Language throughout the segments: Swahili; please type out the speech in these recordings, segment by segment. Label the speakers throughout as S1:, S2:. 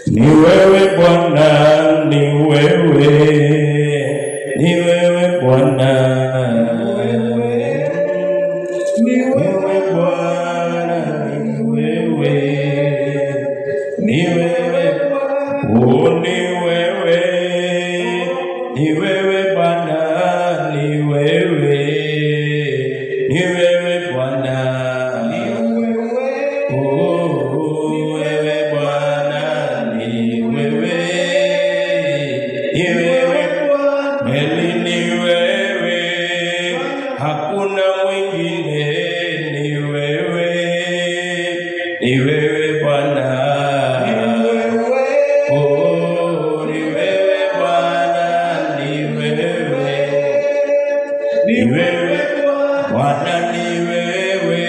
S1: Ni wewe Bwana, ni wewe, ni wewe Bwana, ni wewe Bwana, ni wewe, ni wewe, oh ni wewe, ni wewe Bwana, ni wewe, ni wewe Bwana, hakuna mwingine, ni wewe, ni wewe Bwana, oh ni wewe Bwana, ni wewe, ni wewe Bwana, ni wewe,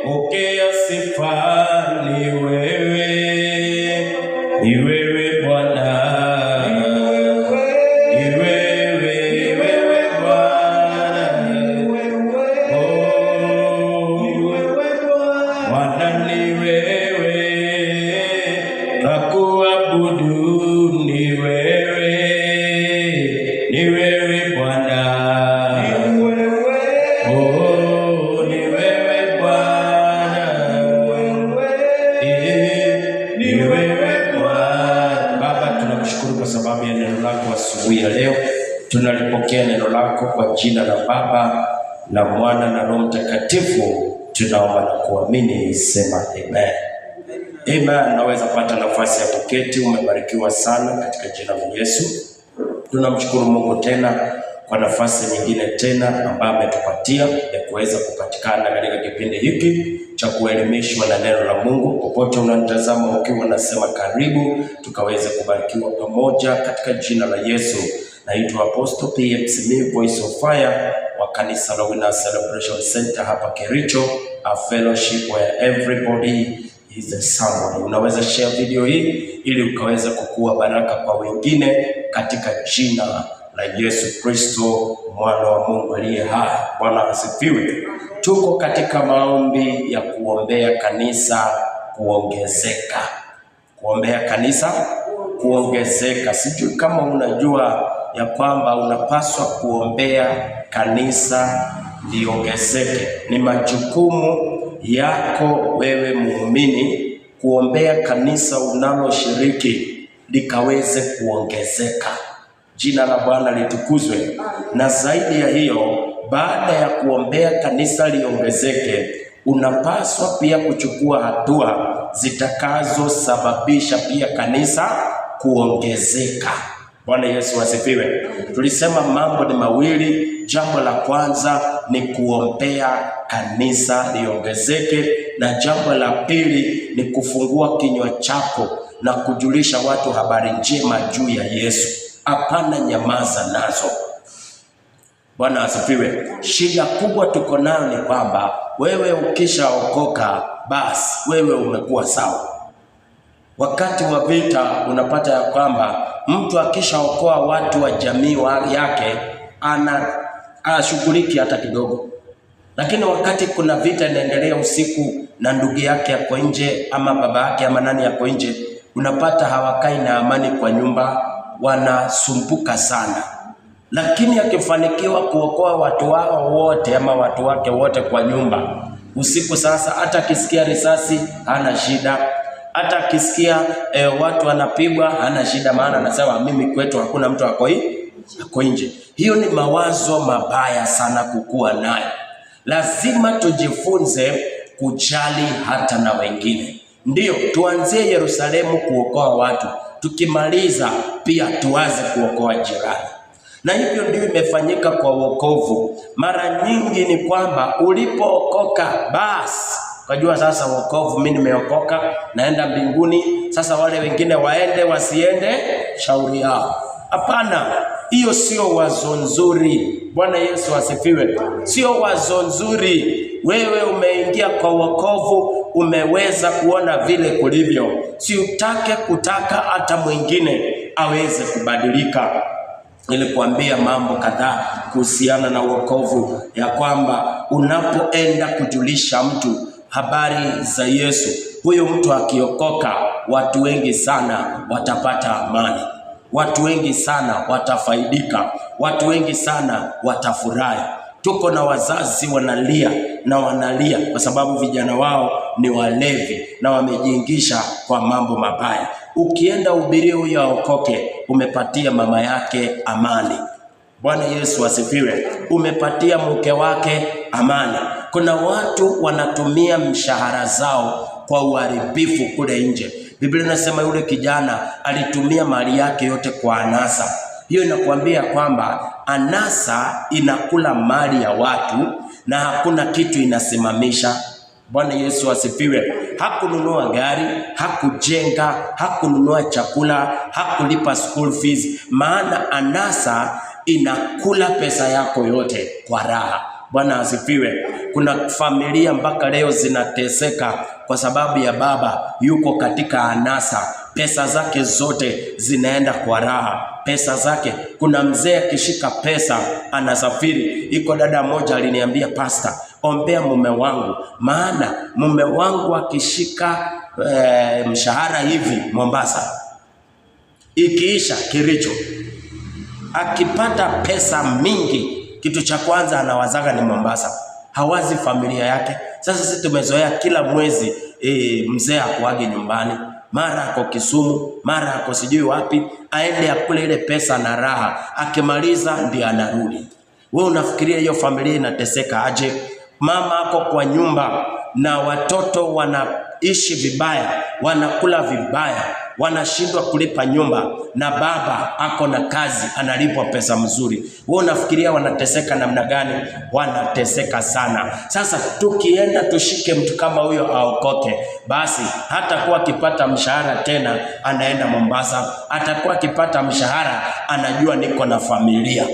S1: pokea sifa, ni wewe, ni wewe Bwana. Nakuabudu ni wewe, ni wewe Bwana, oh ni wewe Bwana, ni wewe Bwana. Baba, tunakushukuru kwa sababu ya neno lako asubuhi ya leo. Tunalipokea neno lako kwa jina la Baba na Mwana na Roho Mtakatifu, tunaomba na kuamini, sema amen. Amen. Naweza pata nafasi ya kuketi. Umebarikiwa sana katika jina la Yesu. Tunamshukuru Mungu tena kwa nafasi nyingine tena ambayo ametupatia ya kuweza kupatikana katika kipindi hiki cha kuelimishwa na neno la Mungu. Popote unanitazama ukiwa nasema karibu tukaweze kubarikiwa pamoja katika jina la Yesu. Naitwa Apostle PMC Voice of Fire wa kanisa la Winners Celebration Center hapa Kericho, a fellowship where everybody is a somebody. Unaweza share video hii ili ukaweza kukua baraka kwa wengine katika jina la Yesu Kristo, mwana wa Mungu aliye hai. Bwana asifiwe. Tuko katika maombi ya kuombea kanisa kuongezeka. Kuombea kanisa kuongezeka. Sijui kama unajua ya kwamba unapaswa kuombea kanisa liongezeke. Ni majukumu yako wewe muumini kuombea kanisa unaloshiriki likaweze kuongezeka. Jina la Bwana litukuzwe. Na zaidi ya hiyo, baada ya kuombea kanisa liongezeke, unapaswa pia kuchukua hatua zitakazosababisha pia kanisa kuongezeka. Bwana Yesu asifiwe. Tulisema mambo ni mawili. Jambo la kwanza ni kuombea kanisa liongezeke, na jambo la pili ni kufungua kinywa chako na kujulisha watu habari njema juu ya Yesu. Hapana nyamaza nazo. Bwana asifiwe. Shida kubwa tuko nayo ni kwamba wewe ukishaokoka basi wewe umekuwa sawa. Wakati wa vita unapata ya kwamba mtu akishaokoa watu wa jamii yake anashughuliki hata kidogo. Lakini wakati kuna vita inaendelea usiku na ndugu yake yako nje ama baba yake ama nani yako nje, unapata hawakai na amani kwa nyumba, wanasumbuka sana. Lakini akifanikiwa kuokoa watu wao wote ama watu wake wote kwa nyumba, usiku sasa hata akisikia risasi hana shida. Hata akisikia watu wanapigwa hana shida, maana anasema mimi kwetu hakuna mtu ako nje. Hiyo ni mawazo mabaya sana kukua nayo. Lazima tujifunze kujali hata na wengine. Ndiyo, tuanzie Yerusalemu kuokoa watu. Tukimaliza pia tuanze kuokoa jirani. Na hivyo ndio imefanyika kwa wokovu. Mara nyingi ni kwamba ulipookoka basi kajua sasa wokovu, mimi nimeokoka naenda mbinguni, sasa wale wengine waende wasiende shauri yao. Hapana, hiyo sio wazo nzuri. Bwana Yesu asifiwe. Sio wazo nzuri. Wewe umeingia kwa wokovu, umeweza kuona vile kulivyo. Si utake kutaka hata mwingine aweze kubadilika. Nilikuambia mambo kadhaa kuhusiana na wokovu, ya kwamba unapoenda kujulisha mtu habari za Yesu, Huyu mtu akiokoka, watu wengi sana watapata amani. Watu wengi sana watafaidika. Watu wengi sana watafurahi. Tuko na wazazi wanalia kwa sababu vijana wao ni walevi na wamejiingisha kwa mambo mabaya. Ukienda ubirie huyo aokoke, umepatia mama yake amani. Bwana Yesu asifiwe. Umepatia mke wake amani. Kuna watu wanatumia mshahara zao kwa uharibifu kule nje. Biblia inasema yule kijana alitumia mali yake yote kwa anasa. Hiyo inakuambia kwamba anasa inakula mali ya watu na hakuna kitu inasimamisha. Bwana Yesu asifiwe. Hakununua gari, hakujenga, hakununua chakula, hakulipa school fees, maana anasa inakula pesa yako yote kwa raha. Bwana asifiwe. Kuna familia mpaka leo zinateseka kwa sababu ya baba yuko katika anasa. Pesa zake zote zinaenda kwa raha. Pesa zake, kuna mzee akishika pesa anasafiri. Iko dada moja aliniambia, pastor, ombea mume wangu, maana mume wangu akishika mshahara hivi Mombasa, ikiisha Kericho, akipata pesa mingi, kitu cha kwanza anawazaga ni Mombasa. Hawazi familia yake. Sasa sisi tumezoea kila mwezi mzee akuage nyumbani, mara ako Kisumu, mara ako sijui wapi, aende akule ile pesa na raha, akimaliza ndiye anarudi. Wewe unafikiria hiyo familia inateseka aje? Mama ako kwa nyumba na watoto wanaishi vibaya, wanakula vibaya, wanashindwa kulipa nyumba, na baba ako na kazi, analipwa pesa mzuri. Wewe unafikiria wanateseka namna gani? Wanateseka sana. Sasa tukienda tushike mtu kama huyo aokoke, basi hatakuwa akipata mshahara tena anaenda Mombasa, atakuwa akipata mshahara anajua niko na familia.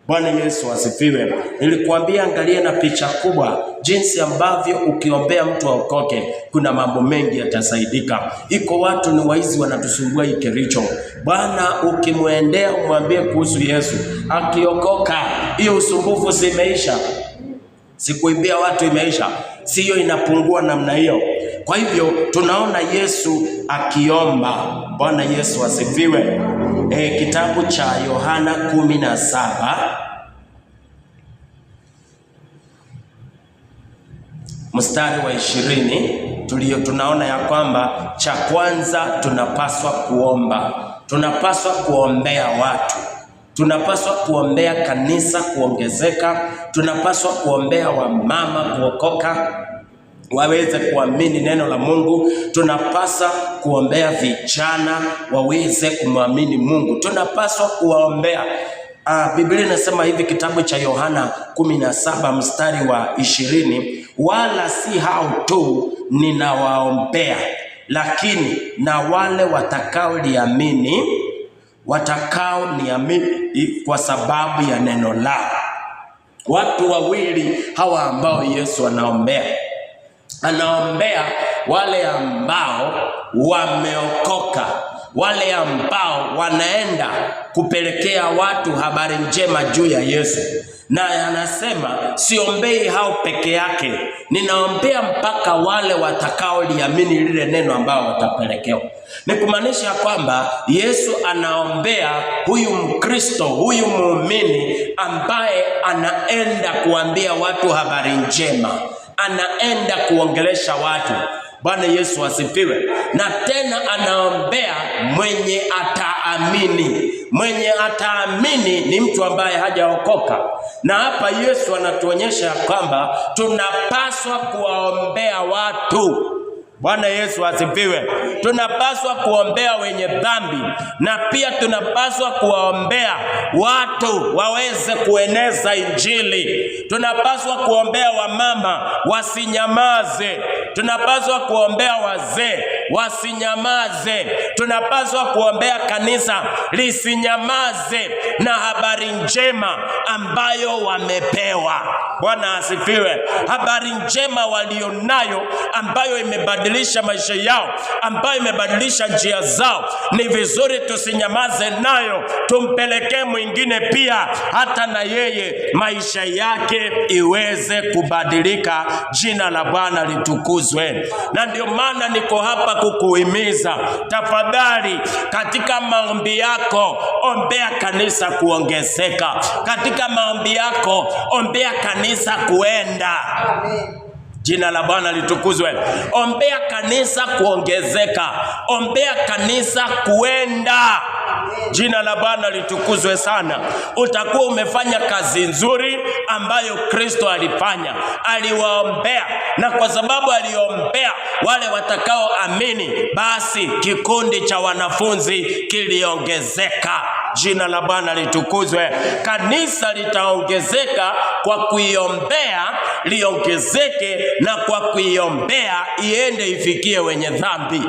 S1: Bwana Yesu asifiwe. Nilikuambia angalia na picha kubwa, jinsi ambavyo ukiombea mtu aokoke, kuna mambo mengi yatasaidika. Iko watu ni waizi wanatusumbua hii Kericho. Bwana ukimwendea umwambie kuhusu Yesu, akiokoka, hiyo usumbufu zimeisha. Sikuibia watu imeisha. Sio inapungua namna hiyo. Kwa hivyo tunaona Yesu akiomba. Bwana Yesu asifiwe. Kitabu cha Yohana 17 mstari wa 20 tunaona ya kwamba cha kwanza tunapaswa kuomba. Tunapaswa kuombea watu. Tunapaswa kuombea kanisa kuongezeka. Tunapaswa kuombea wamama kuokoka, waweze kuamini neno la Mungu. Tunapaswa kuombea vijana waweze kumwamini Mungu. Tunapaswa kuombea. Biblia inasema hivi, kitabu cha Yohana 17 mstari wa 20, wala si hao tu ninawaombea, lakini na wale watakaoniamini kwa sababu ya neno lao. Watu wawili hawa ambao Yesu anaombea. Anaombea wale ambao wameokoka, wale ambao wanaenda kupelekea watu habari njema juu ya Yesu. Na anasema siombei hao peke yake, ninaombea mpaka wale watakaoliamini lile neno ambao watapelekewa. Ni kumaanisha kwamba Yesu anaombea huyu Mkristo, huyu muumini ambaye anaenda kuambia watu habari njema, anaenda kuongelesha watu. Bwana Yesu asifiwe. Na tena anaombea mwenye ataamini. Mwenye ataamini ni mtu ambaye hajaokoka. Na hapa Yesu anatuonyesha kwamba tunapaswa kuwaombea watu. Bwana Yesu asifiwe. Tunapaswa kuombea wenye dhambi, na pia tunapaswa kuwaombea watu waweze kueneza Injili. Tunapaswa kuombea wamama wasinyamaze. Tunapaswa kuombea wazee wasinyamaze. Tunapaswa kuombea kanisa lisinyamaze na habari njema ambayo wamepewa. Bwana asifiwe. Habari njema walionayo ambayo imebadilisha maisha yao, ambayo imebadilisha njia zao, ni vizuri tusinyamaze nayo, tumpelekee mwingine pia, hata na yeye maisha yake iweze kubadilika. Jina la Bwana litukuzwe. Na ndio maana niko hapa kukuhimiza, tafadhali katika maombi yako ombea kanisa kuongezeka. Katika maombi yako ombea kanisa kuenda. Amen. Jina la Bwana litukuzwe. Ombea kanisa kuongezeka. Ombea kanisa kuenda. Jina la Bwana litukuzwe sana. Utakuwa umefanya kazi nzuri ambayo Kristo alifanya. Aliwaombea, na kwa sababu aliombea wale watakao amini, basi kikundi cha wanafunzi kiliongezeka. Jina la Bwana litukuzwe. Kanisa litaongezeka kwa kuiombea liongezeke, na kwa kuiombea iende ifikie wenye dhambi.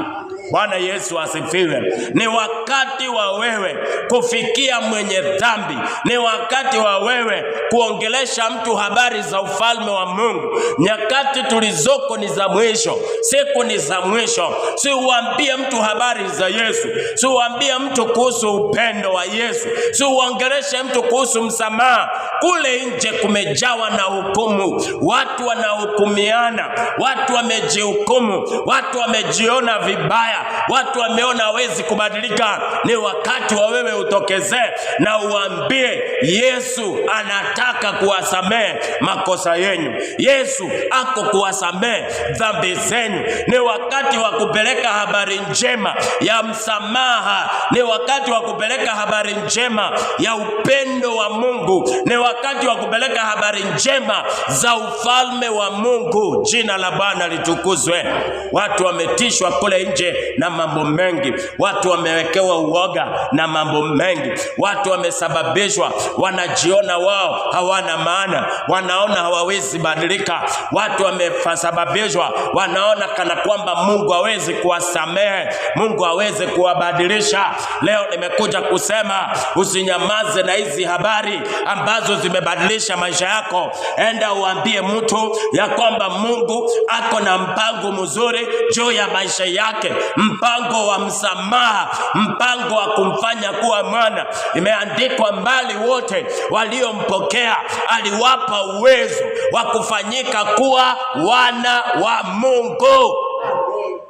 S1: Bwana Yesu asifiwe. Ni wakati wa wewe kufikia mwenye dhambi. Ni wakati wa wewe kuongelesha mtu habari za ufalme wa Mungu. Nyakati tulizoko ni za mwisho. Siku ni za mwisho. Si uambie mtu habari za Yesu. Si uambie mtu kuhusu upendo wa Yesu. Si uongeleshe mtu kuhusu msamaha. Kule nje kumejawa na hukumu. Watu wanahukumiana. Watu wamejihukumu. Watu wamejiona vibaya. Watu wameona hawezi kubadilika. Ni wakati wa wewe utokezee na uambie Yesu anataka kuwasamehe makosa yenu. Yesu ako kuwasamehe dhambi zenu. Ni wakati wa kupeleka habari njema ya msamaha. Ni wakati wa kupeleka habari njema ya upendo wa Mungu. Ni wakati wa kupeleka habari njema za ufalme wa Mungu. Jina la Bwana litukuzwe. Watu wametishwa kule nje na mambo mengi. Watu wamewekewa uoga na mambo mengi. Watu wamesababishwa, wanajiona wao hawana maana, wanaona hawawezi badilika. Watu wamesababishwa, wanaona kana kwamba Mungu hawezi kuwasamehe, Mungu hawezi kuwabadilisha. Leo nimekuja kusema usinyamaze na hizi habari ambazo zimebadilisha maisha yako. Enda uambie mtu ya kwamba Mungu ako na mpango mzuri juu ya maisha yake, mpango wa msamaha, mpango wa kumfanya kuwa mwana. Imeandikwa, mbali wote waliompokea aliwapa uwezo wa kufanyika kuwa wana wa Mungu.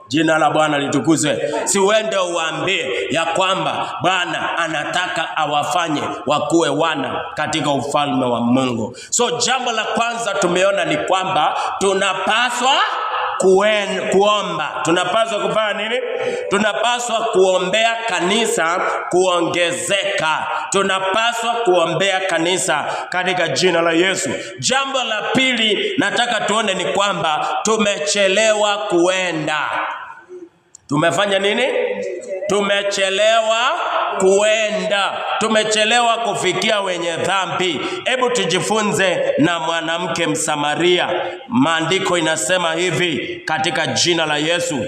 S1: Jina la Bwana litukuzwe. Si uende uambie ya kwamba Bwana anataka awafanye wakuwe wana katika ufalme wa Mungu. So jambo la kwanza tumeona ni kwamba tunapaswa kuomba. Tunapaswa kufanya nini? Tunapaswa kuombea kanisa kuongezeka. Tunapaswa kuombea kanisa katika jina la Yesu. Jambo la pili nataka tuone ni kwamba tumechelewa kuenda. Tumefanya nini? Tumechelewa kuenda. Tumechelewa kufikia wenye dhambi. Hebu tujifunze na mwanamke Msamaria. Maandiko inasema hivi katika jina la Yesu.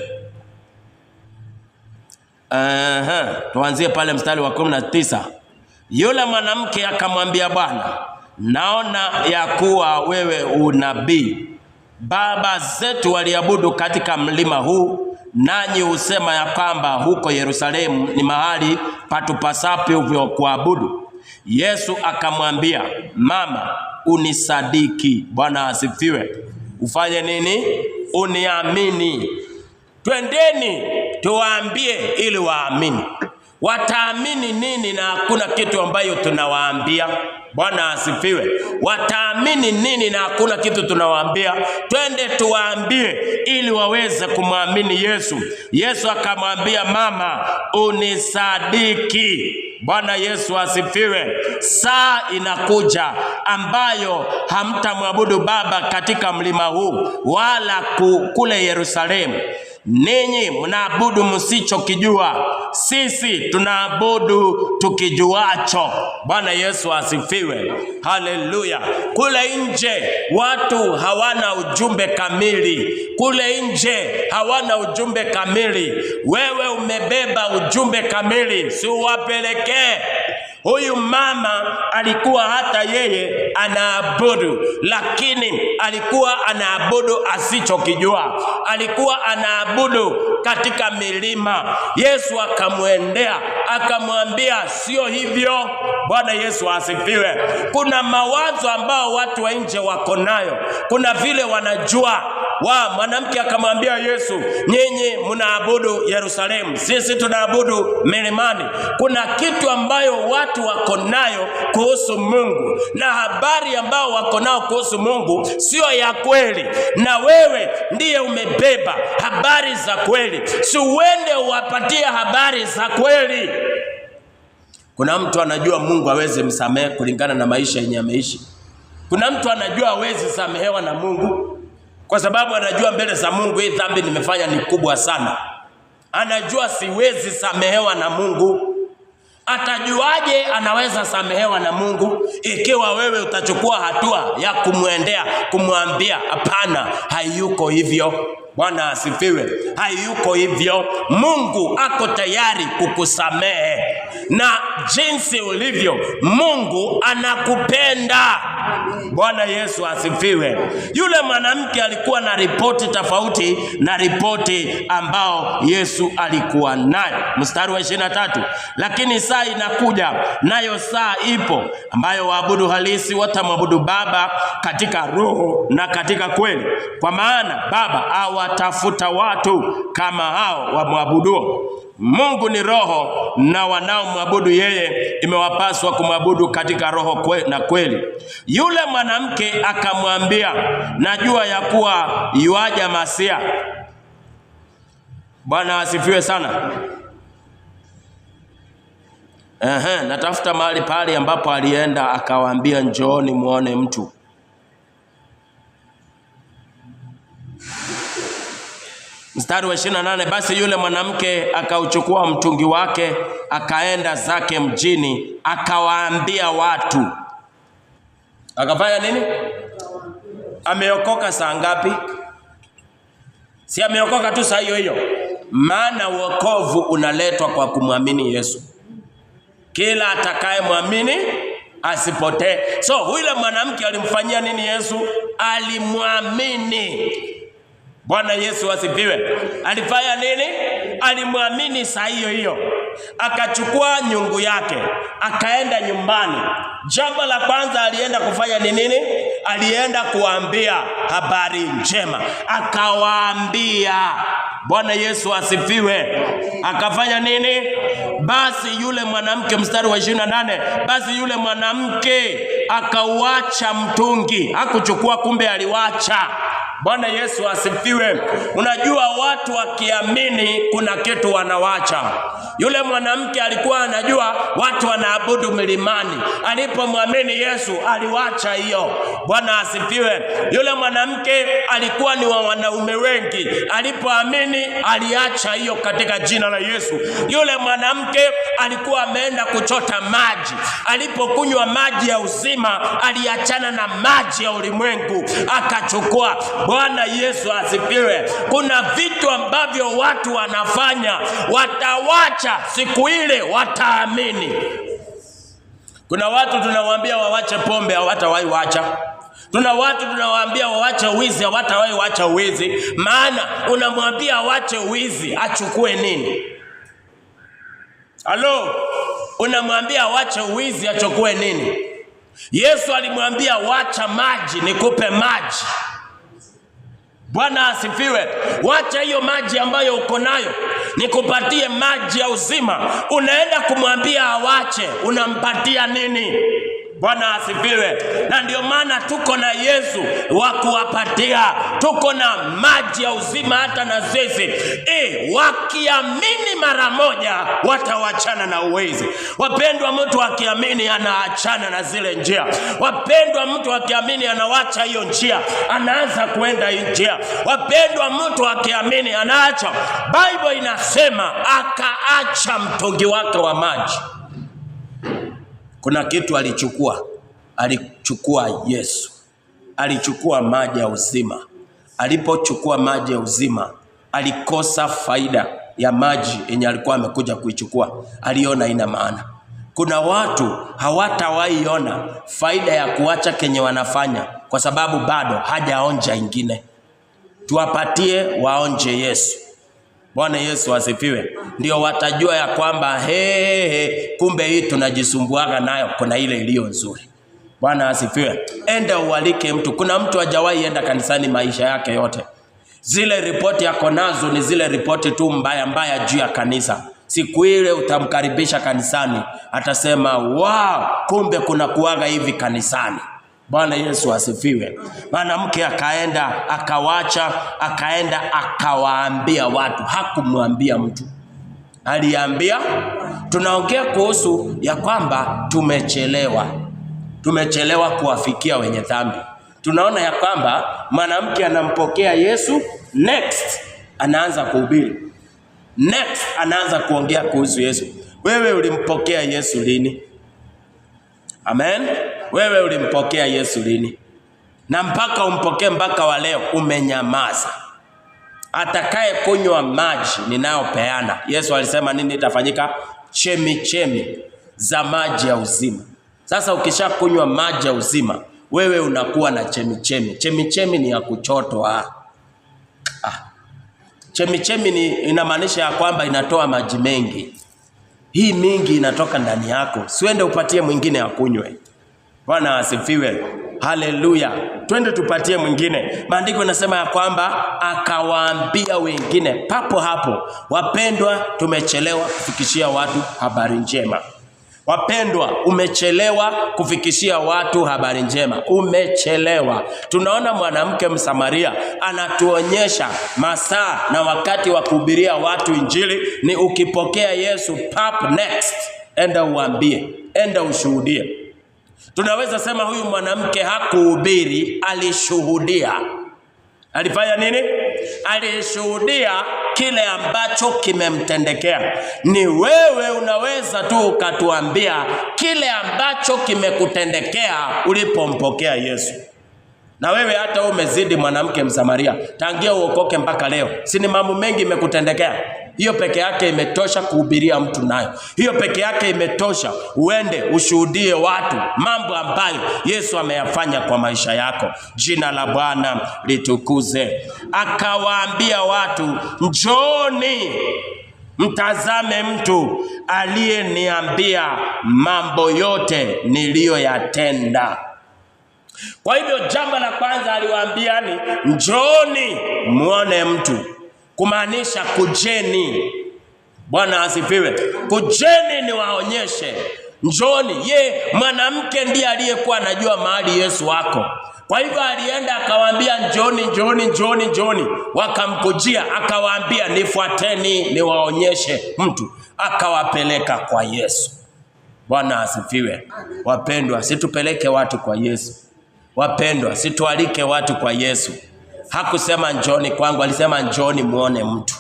S1: Tuanzie pale mstari wa 19. Yule mwanamke akamwambia Bwana, naona ya kuwa wewe unabii. Baba zetu waliabudu katika mlima huu, nanyi husema ya kwamba huko Yerusalemu ni mahali patupasapo vya kuabudu. Yesu akamwambia, mama, unisadiki. Bwana asifiwe. Ufanye nini? Uniamini. Twendeni tuwaambie ili waamini. Wataamini nini na hakuna kitu ambayo tunawaambia? Bwana asifiwe. Wataamini nini na hakuna kitu tunawaambia? Twende tuwaambie ili waweze kumwamini Yesu. Yesu akamwambia, mama, unisadiki. Bwana Yesu asifiwe. Saa inakuja ambayo hamtamwabudu Baba katika mlima huu wala kule Yerusalemu. Ninyi mnaabudu msichokijua, sisi tunaabudu tukijuacho. Bwana Yesu asifiwe. Haleluya. Kule nje watu hawana ujumbe kamili. Kule nje hawana ujumbe kamili. Wewe umebeba ujumbe kamili, si uwapelekee. Huyu mama alikuwa hata yeye anaabudu, lakini alikuwa anaabudu asichokijua. Alikuwa anaabudu katika milima. Yesu akamwendea akamwambia sio hivyo. Bwana Yesu asifiwe. Kuna mawazo ambao watu wa nje wako nayo. Kuna vile wanajua. Mwanamke akamwambia Yesu, nyinyi mnaabudu Yerusalemu, sisi tunaabudu milimani. Kuna kitu ambayo watu wako nayo kuhusu Mungu, na habari ambao wako nao kuhusu Mungu sio ya kweli, na wewe ndiye umebeba habari za kweli. Si uende uwapatie habari za kweli. Kuna mtu anajua Mungu hawezi msamehe kulingana na maisha yenye ameishi. Kuna mtu anajua hawezi samehewa na Mungu kwa sababu anajua mbele za Mungu hii dhambi nimefanya ni kubwa sana. Anajua siwezi samehewa na Mungu. Atajuaje anaweza samehewa na Mungu ikiwa wewe utachukua hatua ya kumwendea, kumwambia hapana, hayuko hivyo. Bwana asifiwe. Hayuko hivyo. Mungu ako tayari kukusamehe. Na jinsi ulivyo, Mungu anakupenda. Bwana Yesu asifiwe. Yule mwanamke alikuwa na ripoti tofauti na ripoti ambao Yesu alikuwa nayo. Mstari wa 23. Lakini saa inakuja, nayo saa ipo, ambayo waabudu halisi watamwabudu Baba katika roho na katika kweli. Kwa maana Baba awatafuta watu kama hao wamwabuduo. Mungu ni roho, na wanaomwabudu yeye imewapaswa kumwabudu katika roho na kweli. Yule mwanamke akamwambia, najua ya kuwa yuaja Masia. Bwana asifiwe sana. Natafuta mahali pale ambapo alienda akawaambia njooni muone mtu. Mstari wa 28, basi yule mwanamke akauchukua mtungi wake akaenda zake mjini akawaambia watu. Akafanya nini? Ameokoka saa ngapi? Si ameokoka tu saa hiyo hiyo. Maana wokovu unaletwa kwa kumwamini Yesu. Kila atakayemwamini asipotee. So yule mwanamke alimfanyia nini Yesu? Alimwamini. Bwana Yesu asifiwe. Alifanya nini? Alimwamini saa hiyo hiyo. Akachukua nyungu yake, akaenda nyumbani. Jambo la kwanza alienda kufanya ni nini? Alienda kuambia habari njema. Akawaambia. Bwana Yesu asifiwe. Akafanya nini? Basi yule mwanamke, mstari wa 28, basi yule mwanamke akauacha mtungi. Hakuchukua, kumbe aliwacha. Bwana Yesu asifiwe. Unajua watu wakiamini kuna kitu wanawacha. Yule mwanamke alikuwa anajua watu wanaabudu milimani. Alipomwamini Yesu aliwacha hiyo. Bwana asifiwe. Yule mwanamke alikuwa ni wa wanaume wengi. Alipoamini aliacha hiyo katika jina la Yesu. Yule mwanamke alikuwa ameenda kuchota maji. Alipokunywa maji ya uzima aliachana na maji ya ulimwengu akachukua. Bwana Yesu asifiwe. Kuna vitu ambavyo watu wanafanya watawacha, siku ile wataamini. Kuna watu tunawaambia wawache pombe, hawatawahi wacha. Tuna watu tunawaambia waache wizi, hawatawahi wacha wizi. Maana unamwambia awache wizi, achukue nini? Halo, unamwambia awache wizi, achukue nini? Yesu alimwambia wacha maji, nikupe maji. Bwana asifiwe. Wacha hiyo maji ambayo uko nayo, nikupatie maji ya uzima. Unaenda kumwambia awache, unampatia nini? Bwana asifiwe. Na ndio maana tuko na Yesu wa kuwapatia, tuko na maji ya uzima hata na sisi. Wakiamini mara moja watawachana na uwezi. Wapendwa, mtu akiamini anaachana na zile njia. Wapendwa, mtu akiamini anawacha hiyo njia, anaanza kuenda njia. Wapendwa, mtu akiamini anaacha. Bible inasema akaacha mtungi wake wa maji. Kuna kitu alichukua Yesu. Alichukua maji ya uzima. Alipochukua maji ya uzima, alikosa faida ya maji yenye alikuwa amekuja kuichukua. Aliona ina maana. Kuna watu hawatawaiona faida ya kuacha kenye wanafanya kwa sababu bado hajaonja ingine. Tuwapatie waonje Yesu. Bwana Yesu asifiwe. Ndio watajua ya kwamba kumbe hii tunajisumbuaga nayo kuna ile iliyo nzuri. Bwana asifiwe. Enda ualike mtu. Kuna mtu hajawahi enda kanisani maisha yake yote. Zile ripoti yako nazo ni zile ripoti tu mbaya juu ya kanisa. Siku ile utamkaribisha kanisani, atasema wow, kumbe kuna kuaga hivi kanisani. Bwana Yesu asifiwe. Mwanamke akaenda akawacha, akaenda akawaambia watu. Hakumwambia mtu, aliambia. Tunaongea kuhusu ya kwamba tumechelewa kuwafikia wenye dhambi. Tunaona ya kwamba mwanamke anampokea Yesu, next anaanza kuhubiri, next anaanza kuongea kuhusu Yesu. Wewe ulimpokea Yesu lini? Amen. Wewe ulimpokea Yesu lini? Na mpaka umpokee mpaka wa leo umenyamaza. Atakaye kunywa maji ninayopeana, Yesu alisema nini itafanyika? Chemi za maji ya uzima. Sasa ukisha kunywa maji ya uzima, wewe unakuwa na chemi. Ni ya kuchotwa. Chemi inamaanisha ya kwamba inatoa maji mengi. Hii mingi inatoka ndani yako. Siende upatie mwingine akunywe. Bwana asifiwe. Haleluya. Twende tupatie mwingine. Maandiko yanasema ya kwamba akawaambia wengine papo hapo. Wapendwa, tumechelewa kufikishia watu habari njema. Wapendwa, umechelewa kufikishia watu habari njema. Umechelewa. Tunaona mwanamke Msamaria anatuonyesha masaa na wakati wa kuhubiria watu injili ni ukipokea Yesu next. Enda uambie, enda ushuhudie. Tunaweza sema huyu mwanamke hakuhubiri, alishuhudia. Alifanya nini? Alishuhudia kile ambacho kimemtendekea. Ni wewe unaweza tu ukatuambia kile ambacho kimekutendekea ulipompokea Yesu. Na wewe hata umezidi mwanamke Msamaria. Tangia uokoke mpaka leo, si ni mambo mengi imekutendekea? Hiyo peke yake imetosha kuhubiria mtu nayo. Hiyo peke yake imetosha uende ushuhudie watu mambo ambayo Yesu ameyafanya kwa maisha yako. Jina la Bwana litukuze. Akawaambia watu, njooni mtazame mtu aliyeniambia mambo yote niliyoyatenda. Kwa hivyo jambo la kwanza aliwaambia ni njooni muone mtu. Kumaanisha kujeni. Bwana asifiwe. Kujeni ni waonyeshe. Njooni. Mwanamke ndiye aliyekuwa anajua mahali Yesu wako. Kwa hivyo alienda akawaambia njooni. Wakamkujia akawaambia nifuateni niwaonyeshe mtu. Akawapeleka kwa Yesu. Bwana asifiwe. Wapendwa, situpeleke watu kwa Yesu. Wapendwa, situalike watu kwa Yesu. Hakusema njooni kwangu, alisema njooni muone mtu.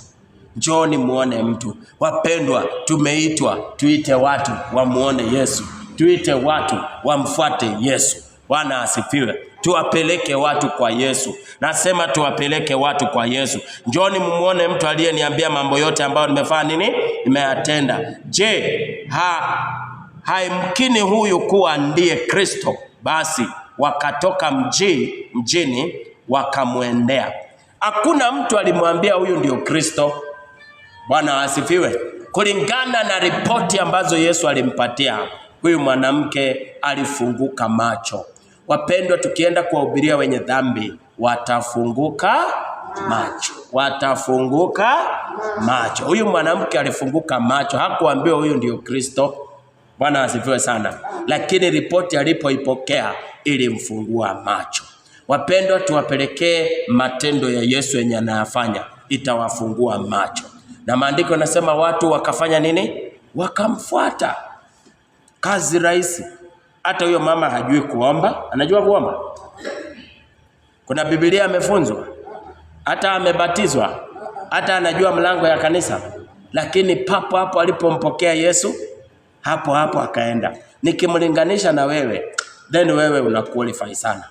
S1: Njooni muone mtu. Wapendwa, tumeitwa tuite watu wamuone Yesu. Tuite watu wamfuate Yesu. Bwana asifiwe. Tuwapeleke watu kwa Yesu. Nasema tuwapeleke watu kwa Yesu. Njooni muone mtu aliyeniambia mambo yote ambayo nimefanya nini? Nimeyatenda. Je, haimkini huyu kuwa ndiye Kristo? Basi wakatoka mjini wakamwendea. Hakuna mtu alimwambia huyu ndio Kristo. Bwana asifiwe. Kulingana na ripoti ambazo Yesu alimpatia, huyu mwanamke alifunguka macho. Wapendwa, tukienda kuwahubiria wenye dhambi, watafunguka macho. Huyu mwanamke alifunguka macho. Hakuambiwa huyu ndio Kristo. Bwana asifiwe sana. Lakini ripoti alipoipokea ilimfungua macho. Wapendwa, tuwapelekee matendo ya Yesu yenye anayafanya, itawafungua macho. Na maandiko yanasema watu wakafanya nini? Wakamfuata. Kazi rahisi. Hata huyo mama hajui kuomba, anajua kuomba? Kuna Biblia amefunzwa, hata amebatizwa, hata anajua mlango ya kanisa, lakini papo hapo alipompokea Yesu, hapo hapo akaenda. Nikimlinganisha na wewe, then wewe unaqualify sana.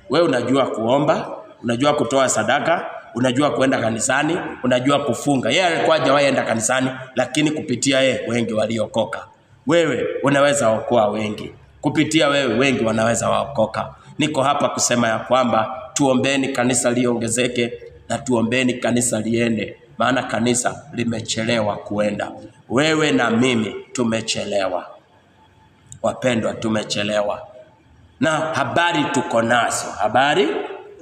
S1: Wewe unajua kuomba, unajua kutoa sadaka, unajua kuenda kanisani, unajua kufunga. Yeye alikuwa hajawahi enda kanisani, lakini kupitia yeye wengi waliokoka. Wewe unaweza okoa wengi. Kupitia wewe wengi wanaweza waokoka. Niko hapa kusema ya kwamba tuombeni kanisa liongezeke na tuombeni kanisa liende, maana kanisa limechelewa kuenda. Wewe na mimi tumechelewa. Wapendwa, tumechelewa. Na habari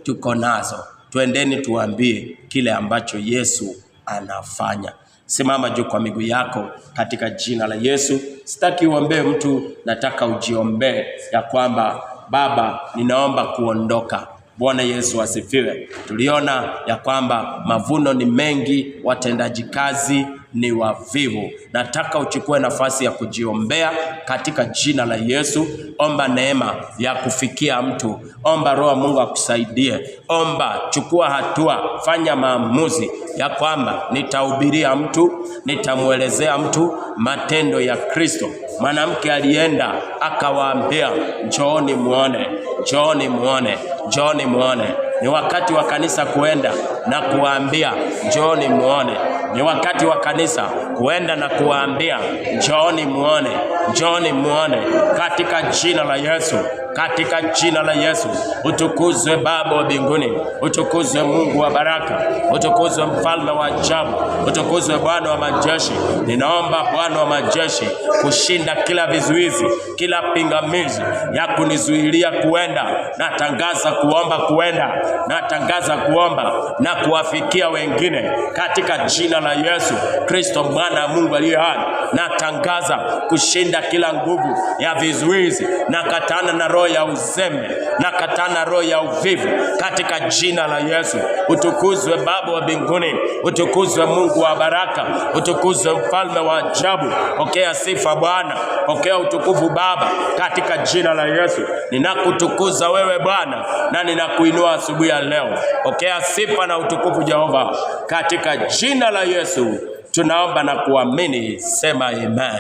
S1: tuko nazo. Tuendeni tuambie kile ambacho Yesu anafanya. Simama juu kwa miguu yako katika jina la Yesu. Sitaki uombee mtu, nataka ujiombee ya kwamba Baba, ninaomba kuondoka. Bwana Yesu asifiwe. Tuliona ya kwamba mavuno ni mengi, watendaji kazi ni wavivu. Nataka uchukue nafasi ya kujiombea katika jina la Yesu. Omba neema ya kufikia mtu. Omba Roho Mungu akusaidie. Omba, chukua hatua, fanya maamuzi ya kwamba nitahubiria mtu, nitamuelezea mtu matendo ya Kristo. Mwanamke alienda akawaambia, njooni muone, njooni muone, njooni muone. Ni wakati wa kanisa kuenda na kuwaambia njooni muone. Ni wakati wa kanisa kuenda na kuwaambia njooni muone, njooni muone, katika jina la Yesu. Katika jina la Yesu. Utukuzwe Baba wa mbinguni, utukuzwe Mungu wa baraka, utukuzwe Mfalme wa ajabu, utukuzwe Bwana wa majeshi. Ninaomba Bwana wa majeshi kushinda kila vizuizi, kila pingamizi ya kunizuilia kuenda. Natangaza kuomba kuenda, natangaza kuomba na kuwafikia wengine katika jina la Yesu Kristo Mwana wa Mungu aliye hai. Natangaza kushinda kila nguvu ya vizuizi, na katana na roho ya uzembe, na katana roho ya uvivu katika jina la Yesu. Utukuzwe Baba wa mbinguni, utukuzwe Mungu wa baraka, utukuzwe Mfalme wa ajabu. Pokea sifa Bwana, pokea utukufu Baba katika jina la Yesu. Ninakutukuza wewe Bwana na ninakuinua asubuhi ya leo. Pokea sifa na utukufu Jehova katika jina la Yesu. Tunaomba na kuamini, sema amen.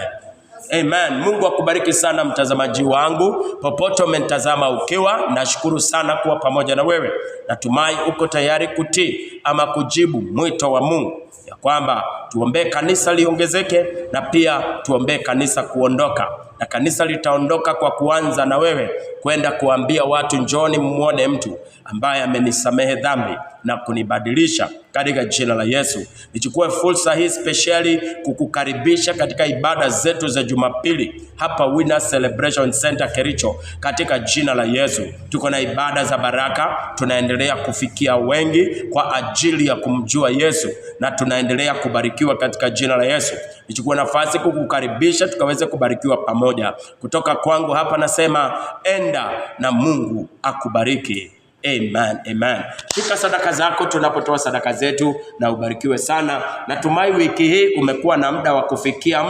S1: Amen. Mungu akubariki sana mtazamaji wangu, popote umenitazama ukiwa. Nashukuru sana kuwa pamoja na wewe. Natumai uko tayari kutii ama kujibu mwito wa Mungu, ya kwamba tuombee kanisa liongezeke na pia tuombee kanisa kuondoka. Na kanisa litaondoka kwa kuanza na wewe kwenda kuambia watu njooni muone mtu ambaye amenisamehe dhambi na kunibadilisha katika jina la Yesu. Nichukue fursa hii speciali kukukaribisha katika ibada zetu za Jumapili hapa Winners Celebration Center Kericho katika jina la Yesu. Tuko na ibada za baraka, tunaendelea kufikia wengi kwa ajili ya kumjua Yesu na tunaendelea kubarikiwa katika jina la Yesu. Nichukue nafasi kukukaribisha tukaweze kubarikiwa pamoja. Kutoka kwangu hapa nasema enda na Mungu akubariki. Amen, amen. Shika sadaka zako tunapotoa sadaka zetu na ubarikiwe sana. Natumai wiki hii umekuwa na muda wa kufikia